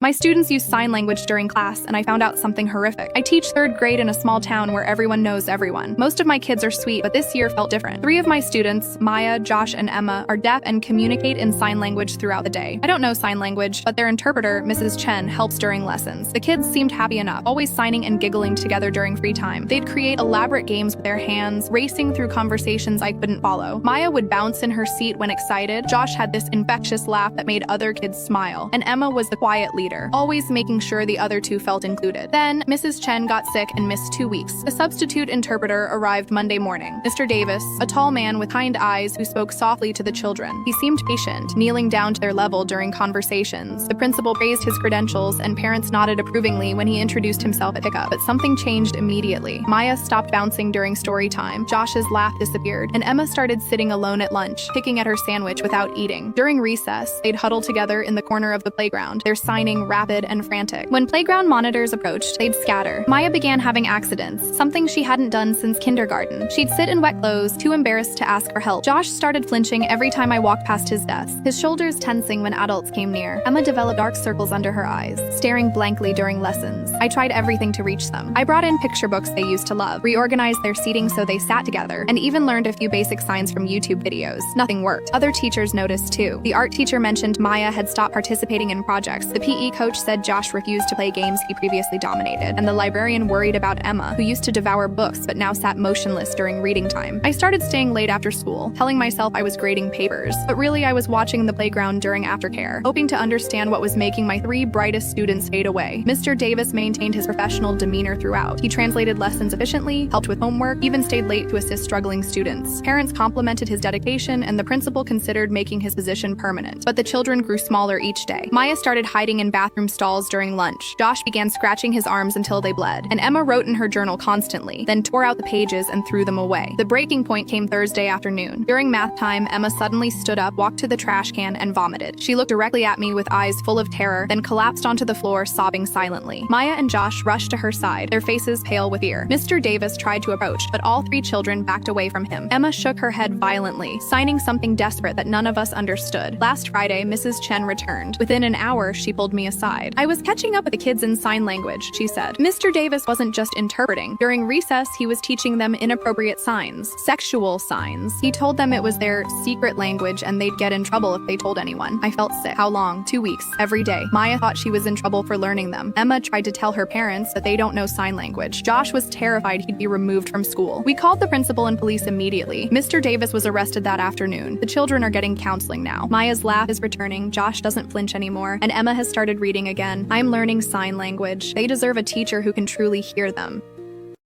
My students use sign language during class, and I found out something horrific. I teach 3rd grade in a small town where everyone knows everyone. Most of my kids are sweet, but this year felt different. 3 of my students, Maya, Josh, and Emma, are deaf and communicate in sign language throughout the day. I don't know sign language, but their interpreter, Mrs. Chen, helps during lessons. The kids seemed happy enough, always signing and giggling together during free time. They'd create elaborate games with their hands, racing through conversations I couldn't follow. Maya would bounce in her seat when excited. Josh had this infectious laugh that made other kids smile. And Emma was the quiet leader, always making sure the other 2 felt included. Then, Mrs. Chen got sick and missed 2 weeks. A substitute interpreter arrived Monday morning. Mr. Davis, a tall man with kind eyes who spoke softly to the children. He seemed patient, kneeling down to their level during conversations. The principal praised his credentials, and parents nodded approvingly when he introduced himself at pickup. But something changed immediately. Maya stopped bouncing during story time. Josh's laugh disappeared, and Emma started sitting alone at lunch, picking at her sandwich without eating. During recess, they'd huddle together in the corner of the playground, their signing rapid and frantic. When playground monitors approached, they'd scatter. Maya began having accidents, something she hadn't done since kindergarten. She'd sit in wet clothes, too embarrassed to ask for help. Josh started flinching every time I walked past his desk, his shoulders tensing when adults came near. Emma developed dark circles under her eyes, staring blankly during lessons. I tried everything to reach them. I brought in picture books they used to love, reorganized their seating so they sat together, and even learned a few basic signs from YouTube videos. Nothing worked. Other teachers noticed too. The art teacher mentioned Maya had stopped participating in projects. The PE coach said Josh refused to play games he previously dominated, and the librarian worried about Emma, who used to devour books but now sat motionless during reading time. I started staying late after school, telling myself I was grading papers, but really I was watching the playground during aftercare, hoping to understand what was making my 3 brightest students fade away. Mr. Davis maintained his professional demeanor throughout. He translated lessons efficiently, helped with homework, even stayed late to assist struggling students. Parents complimented his dedication, and the principal considered making his position permanent. But the children grew smaller each day. Maya started hiding in bathroom stalls during lunch. Josh began scratching his arms until they bled. And Emma wrote in her journal constantly, then tore out the pages and threw them away. The breaking point came Thursday afternoon. During math time, Emma suddenly stood up, walked to the trash can, and vomited. She looked directly at me with eyes full of terror, then collapsed onto the floor, sobbing silently. Maya and Josh rushed to her side, their faces pale with fear. Mr. Davis tried to approach, but all 3 children backed away from him. Emma shook her head violently, signing something desperate that none of us understood. Last Friday, Mrs. Chen returned. Within an hour, she pulled me aside. I was catching up with the kids in sign language, she said. Mr. Davis wasn't just interpreting. During recess, he was teaching them inappropriate signs, sexual signs. He told them it was their secret language and they'd get in trouble if they told anyone. I felt sick. How long? 2 weeks. Every day. Maya thought she was in trouble for learning them. Emma tried to tell her parents that they don't know sign language. Josh was terrified he'd be removed from school. We called the principal and police immediately. Mr. Davis was arrested that afternoon. The children are getting counseling now. Maya's laugh is returning. Josh doesn't flinch anymore. And Emma has started reading again. I'm learning sign language. They deserve a teacher who can truly hear them.